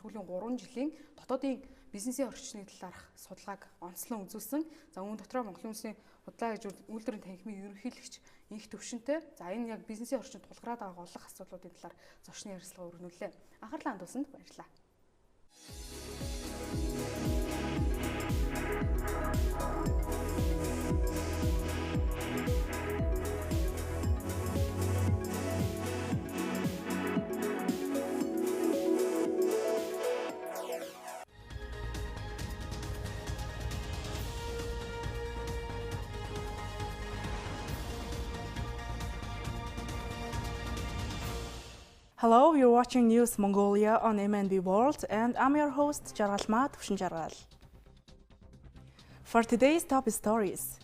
сүүлийн 3 жилийн дотоодын бизнесийн орчны талаарх судалгааг онцлон үзүүлсэн. За үүн дотроо Монголын үндэсний худлаа гэж үйлдвэрийн танхимын ерөнхийлөгч инх төвшөнтэй. За энэ яг бизнесийн орчинд тулгараад байгаа голлох асуудлуудын талаар зочны ярилцлага өргөнүүллээ. Анхаарлаа хандуулсанд баярлалаа. Hello, you're watching News Mongolia on MNB World, and I'm your host, Jargalma Tufshinjargal. For today's top stories,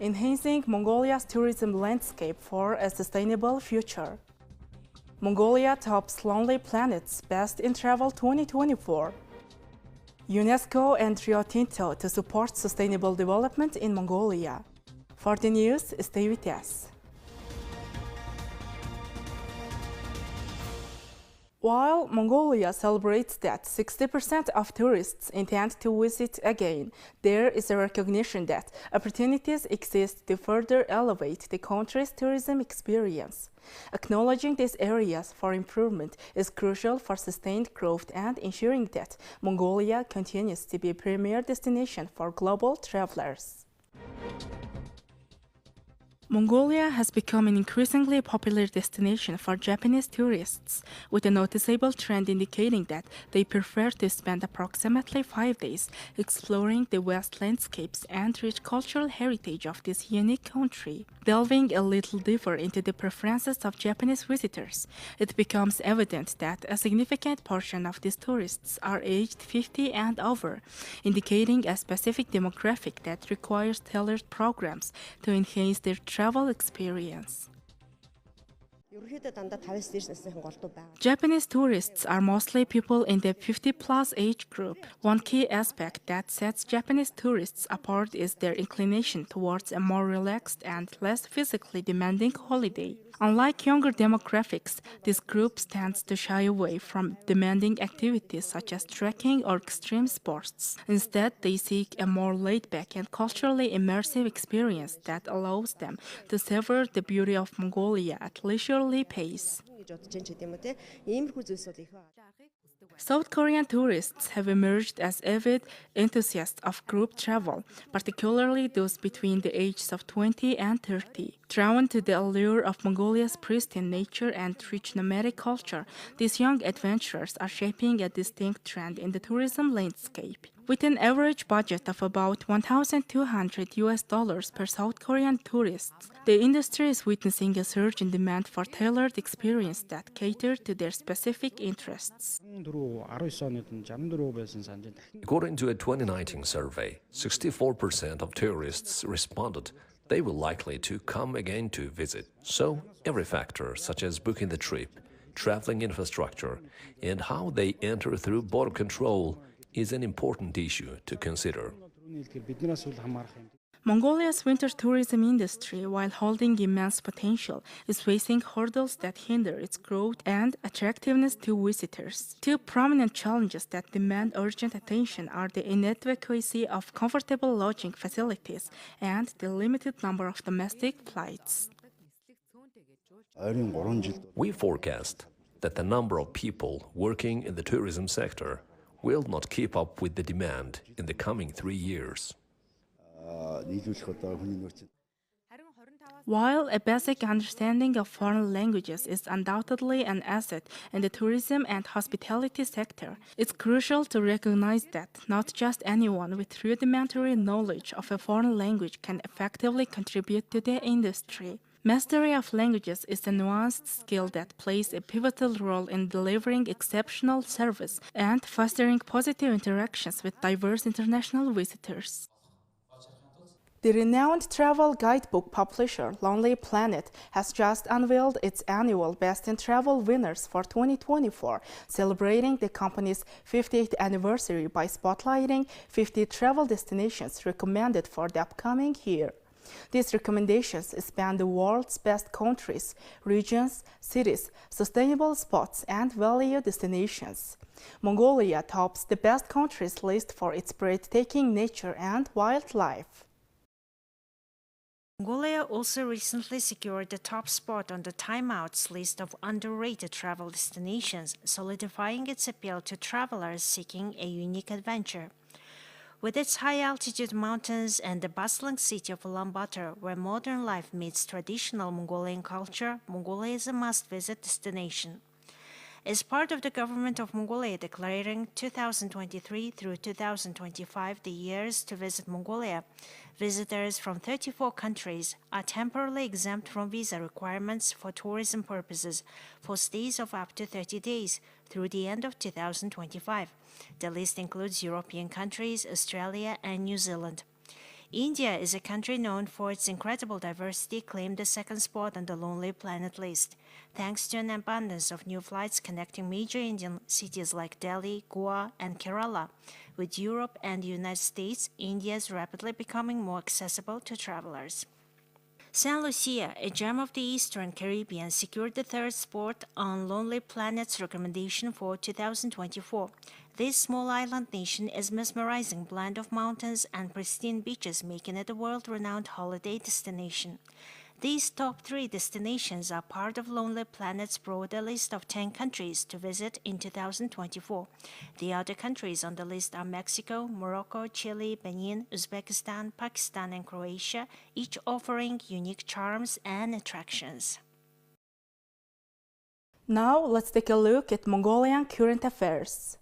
enhancing Mongolia's tourism landscape for a sustainable future. Mongolia tops Lonely Planet's Best in Travel 2024. UNESCO and Rio Tinto to support sustainable development in Mongolia. For the news, stay with us. While Mongolia celebrates that 60% of tourists intend to visit again, there is a recognition that opportunities exist to further elevate the country's tourism experience. Acknowledging these areas for improvement is crucial for sustained growth and ensuring that Mongolia continues to be a premier destination for global travelers. Mongolia has become an increasingly popular destination for Japanese tourists, with a noticeable trend indicating that they prefer to spend approximately 5 days exploring the vast landscapes and rich cultural heritage of this unique country. Delving a little deeper into the preferences of Japanese visitors, it becomes evident that a significant portion of these tourists are aged 50 and over, indicating a specific demographic that requires tailored programs to enhance their travel experience. Japanese tourists are mostly people in the 50-plus age group. One key aspect that sets Japanese tourists apart is their inclination towards a more relaxed and less physically demanding holiday. Unlike younger demographics, this group tends to shy away from demanding activities such as trekking or extreme sports. Instead, they seek a more laid-back and culturally immersive experience that allows them to savor the beauty of Mongolia at leisurely pace. South Korean tourists have emerged as avid enthusiasts of group travel, particularly those between the ages of 20 and 30. Drawn to the allure of Mongolia's pristine nature and rich nomadic culture, these young adventurers are shaping a distinct trend in the tourism landscape. With an average budget of about $1,200 per South Korean tourist, the industry is witnessing a surge in demand for tailored experiences that cater to their specific interests. According to a 2019 survey, 64% of tourists responded they were likely to come again to visit. So, every factor, such as booking the trip, traveling infrastructure, and how they enter through border control, is an important issue to consider. Mongolia's winter tourism industry, while holding immense potential, is facing hurdles that hinder its growth and attractiveness to visitors. Two prominent challenges that demand urgent attention are the inadequacy of comfortable lodging facilities and the limited number of domestic flights. We forecast that the number of people working in the tourism sector will not keep up with the demand in the coming 3 years. While a basic understanding of foreign languages is undoubtedly an asset in the tourism and hospitality sector, it's crucial to recognize that not just anyone with rudimentary knowledge of a foreign language can effectively contribute to the industry. Mastery of languages is a nuanced skill that plays a pivotal role in delivering exceptional service and fostering positive interactions with diverse international visitors. The renowned travel guidebook publisher Lonely Planet has just unveiled its annual Best in Travel winners for 2024, celebrating the company's 50th anniversary by spotlighting 50 travel destinations recommended for the upcoming year. These recommendations span the world's best countries, regions, cities, sustainable spots, and value destinations. Mongolia tops the best countries list for its breathtaking nature and wildlife. Mongolia also recently secured the top spot on the Time Out's list of underrated travel destinations, solidifying its appeal to travelers seeking a unique adventure. With its high-altitude mountains and the bustling city of Ulaanbaatar, where modern life meets traditional Mongolian culture, Mongolia is a must-visit destination. As part of the government of Mongolia declaring 2023 through 2025 the years to visit Mongolia, visitors from 34 countries are temporarily exempt from visa requirements for tourism purposes for stays of up to 30 days through the end of 2025. The list includes European countries, Australia, and New Zealand. India is a country known for its incredible diversity, claimed the second spot on the Lonely Planet list. Thanks to an abundance of new flights connecting major Indian cities like Delhi, Goa, and Kerala with Europe and the United States, India is rapidly becoming more accessible to travelers. St. Lucia, a gem of the Eastern Caribbean, secured the third spot on Lonely Planet's recommendation for 2024. This small island nation is a mesmerizing blend of mountains and pristine beaches, making it a world-renowned holiday destination. These top 3 destinations are part of Lonely Planet's broader list of 10 countries to visit in 2024. The other countries on the list are Mexico, Morocco, Chile, Benin, Uzbekistan, Pakistan, and Croatia, each offering unique charms and attractions. Now let's take a look at Mongolian current affairs.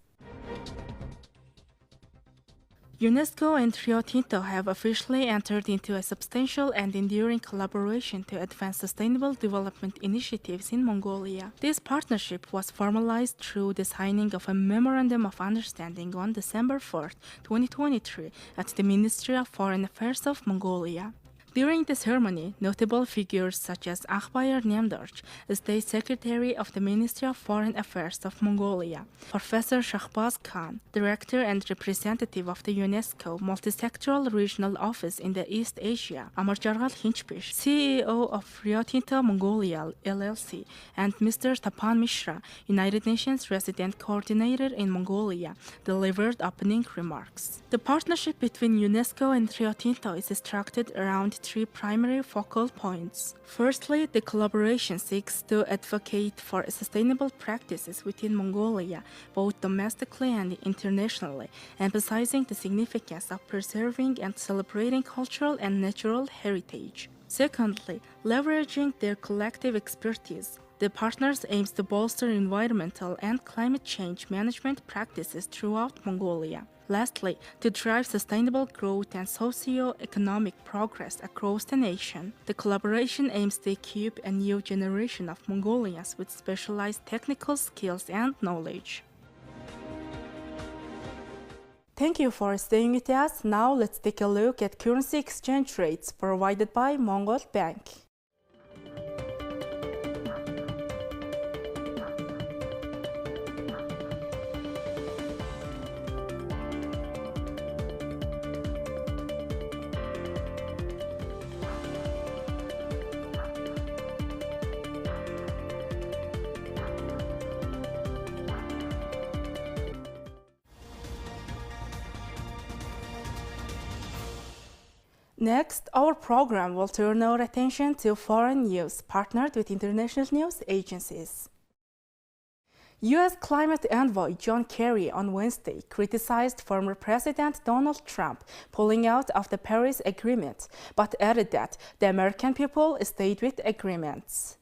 UNESCO and Rio Tinto have officially entered into a substantial and enduring collaboration to advance sustainable development initiatives in Mongolia. This partnership was formalized through the signing of a Memorandum of Understanding on December 4, 2023, at the Ministry of Foreign Affairs of Mongolia. During the ceremony, notable figures such as Akhbayar Nemdorj, State Secretary of the Ministry of Foreign Affairs of Mongolia, Professor Shahbaz Khan, Director and Representative of the UNESCO Multisectoral Regional Office in the East Asia, Amarjargal Hinchpish, CEO of Rio Tinto Mongolia LLC, and Mr. Tapan Mishra, United Nations Resident Coordinator in Mongolia, delivered opening remarks. The partnership between UNESCO and Rio Tinto is structured around 3 primary focal points. Firstly, the collaboration seeks to advocate for sustainable practices within Mongolia, both domestically and internationally, emphasizing the significance of preserving and celebrating cultural and natural heritage. Secondly, leveraging their collective expertise, the partners aims to bolster environmental and climate change management practices throughout Mongolia. Lastly, to drive sustainable growth and socio-economic progress across the nation, the collaboration aims to equip a new generation of Mongolians with specialized technical skills and knowledge. Thank you for staying with us. Now let's take a look at currency exchange rates provided by Mongol Bank. Next, our program will turn our attention to foreign news partnered with international news agencies. U.S. climate envoy John Kerry on Wednesday criticized former President Donald Trump pulling out of the Paris Agreement, but added that the American people stayed with agreements.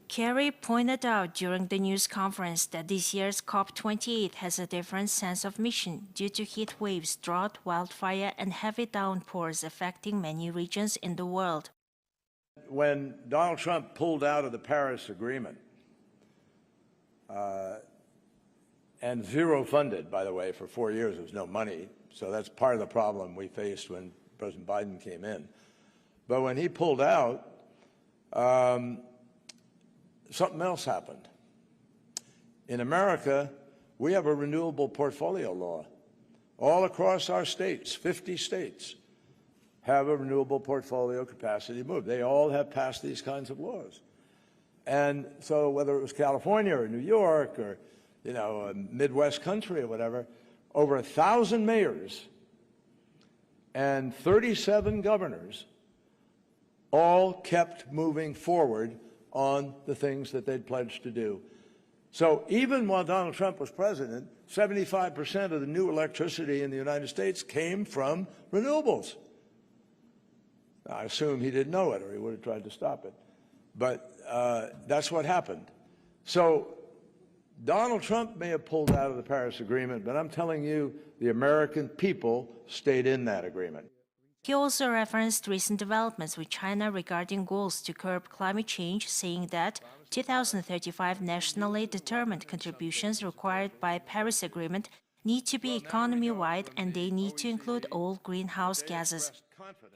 Kerry pointed out during the news conference that this year's COP28 has a different sense of mission due to heat waves, drought, wildfire, and heavy downpours affecting many regions in the world. When Donald Trump pulled out of the Paris Agreement, and zero funded, by the way, for 4 years, there was no money, so that's part of the problem we faced when President Biden came in. But when he pulled out, something else happened. In America, we have a renewable portfolio law. All across our states, 50 states, have a renewable portfolio capacity move. They all have passed these kinds of laws. And so whether it was California or New York or, a Midwest country or whatever, over 1,000 mayors and 37 governors all kept moving forward on the things that they'd pledged to do. So even while Donald Trump was president, 75% of the new electricity in the United States came from renewables. Now, I assume he didn't know it or he would have tried to stop it. But that's what happened. So Donald Trump may have pulled out of the Paris Agreement, but I'm telling you, the American people stayed in that agreement. He also referenced recent developments with China regarding goals to curb climate change, saying that 2035 nationally determined contributions required by Paris Agreement need to be economy-wide and they need to include all greenhouse gases.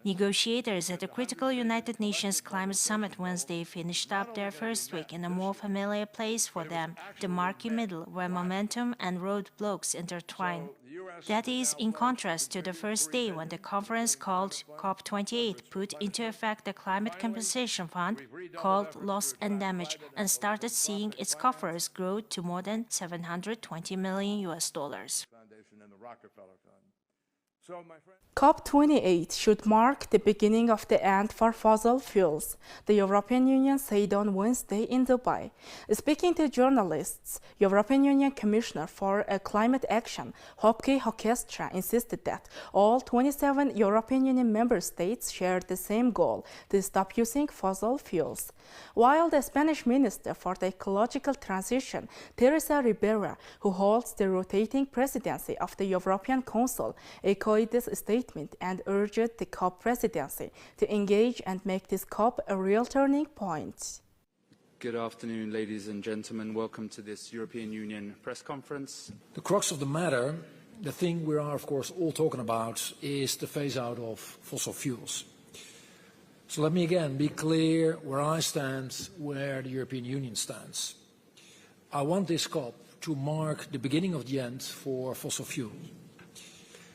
Negotiators at the critical United Nations Climate Summit Wednesday finished up their first week in a more familiar place for them, the murky middle, where momentum and roadblocks intertwine. That is in contrast to the first day when the conference called COP28 put into effect the Climate Compensation Fund, called Loss and Damage, and started seeing its coffers grow to more than $720 million. COP28 should mark the beginning of the end for fossil fuels, the European Union said on Wednesday in Dubai. Speaking to journalists, European Union Commissioner for Climate Action, Hopke Hoekstra, insisted that all 27 European Union member states share the same goal to stop using fossil fuels. While the Spanish Minister for the Ecological Transition, Teresa Ribera, who holds the rotating presidency of the European Council, echoed this statement and urged the COP presidency to engage and make this COP a real turning point. Good afternoon, ladies and gentlemen. Welcome to this European Union press conference. The crux of the matter, the thing we are, of course, all talking about, is the phase-out of fossil fuels. So let me again be clear where I stand, where the European Union stands. I want this COP to mark the beginning of the end for fossil fuel.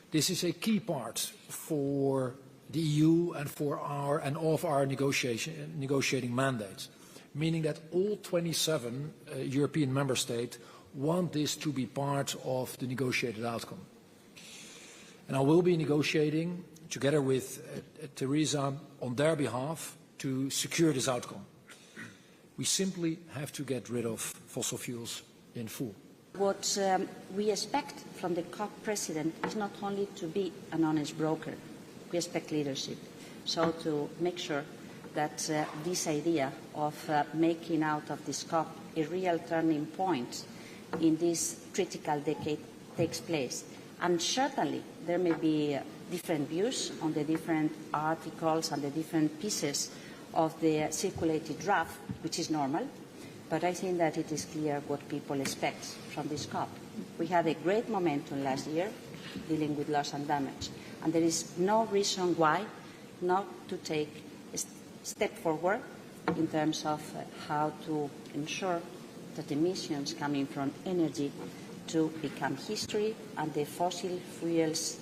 This is a key part for the EU and for our negotiating mandate, meaning that all 27 European member states want this to be part of the negotiated outcome. And I will be negotiating together with Teresa on their behalf to secure this outcome. We simply have to get rid of fossil fuels in full. What we expect from the COP president is not only to be an honest broker, we expect leadership. So to make sure that this idea of making out of this COP a real turning point in this critical decade takes place. And certainly there may be different views on the different articles and the different pieces of the circulated draft, which is normal. But I think that it is clear what people expect from this COP. We had a great momentum last year dealing with loss and damage, and there is no reason why not to take a step forward in terms of how to ensure that emissions coming from energy to become history and the fossil fuels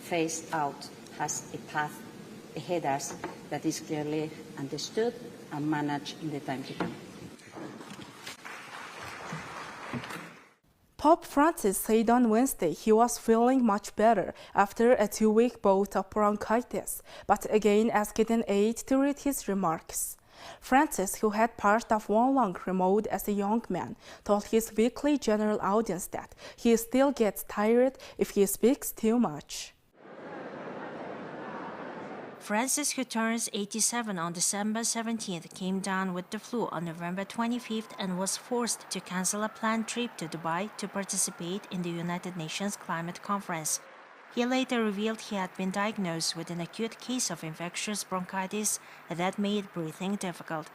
phase out has a path ahead of us that is clearly understood and managed in the time to come. Pope Francis said on Wednesday he was feeling much better after a 2-week bout of bronchitis, but again asked an aide to read his remarks. Francis, who had part of one lung removed as a young man, told his weekly general audience that he still gets tired if he speaks too much. Francis, who turns 87 on December 17th, came down with the flu on November 25th and was forced to cancel a planned trip to Dubai to participate in the United Nations Climate Conference. He later revealed he had been diagnosed with an acute case of infectious bronchitis that made breathing difficult.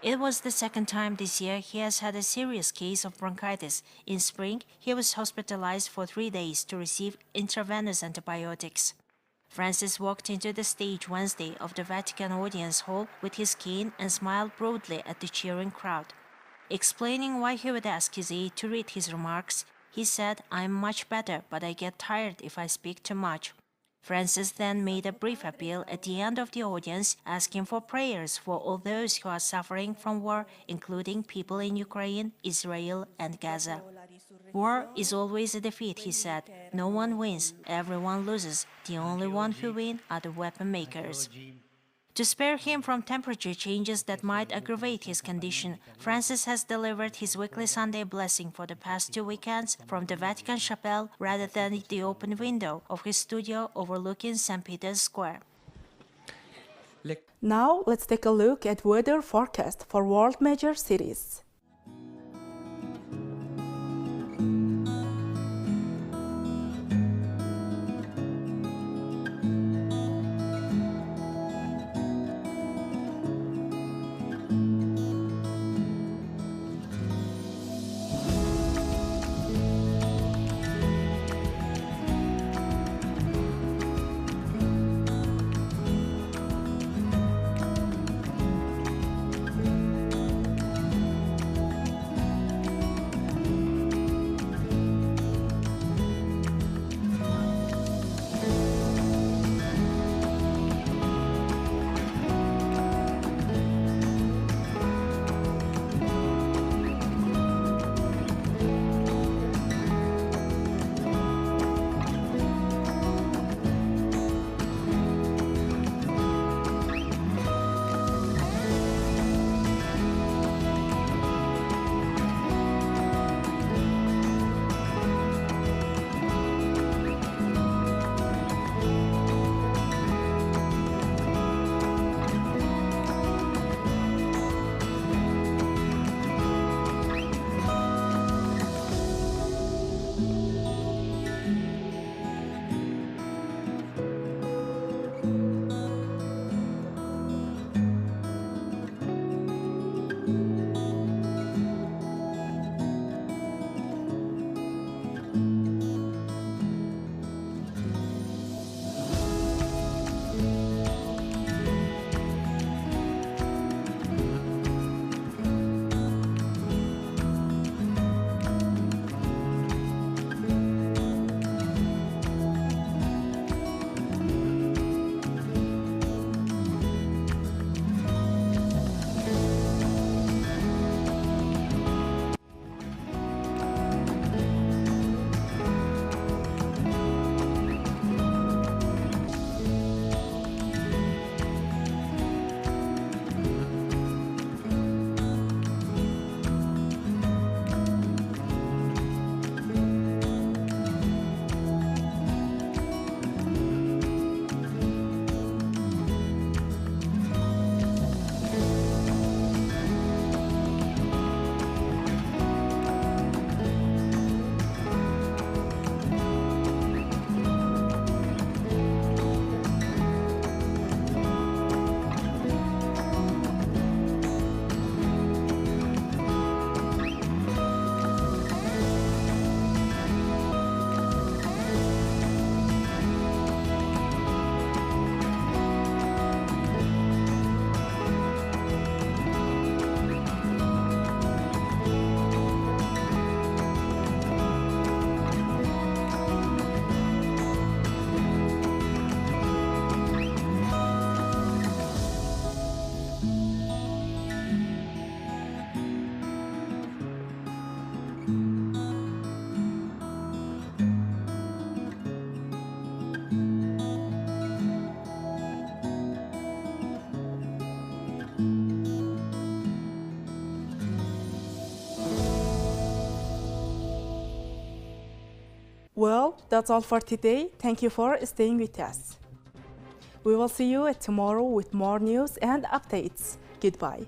It was the second time this year he has had a serious case of bronchitis. In spring, he was hospitalized for 3 days to receive intravenous antibiotics. Francis walked into the stage Wednesday of the Vatican Audience Hall with his cane and smiled broadly at the cheering crowd. Explaining why he would ask his aide to read his remarks, he said, "I'm much better, but I get tired if I speak too much." Francis then made a brief appeal at the end of the audience, asking for prayers for all those who are suffering from war, including people in Ukraine, Israel, and Gaza. War is always a defeat, he said. No one wins, everyone loses. The only one who wins are the weapon makers. To spare him from temperature changes that might aggravate his condition, Francis has delivered his weekly Sunday blessing for the past 2 weekends from the Vatican chapel rather than the open window of his studio overlooking St. Peter's Square. Now let's take a look at weather forecast for world major cities. Well, that's all for today. Thank you for staying with us. We will see you tomorrow with more news and updates. Goodbye.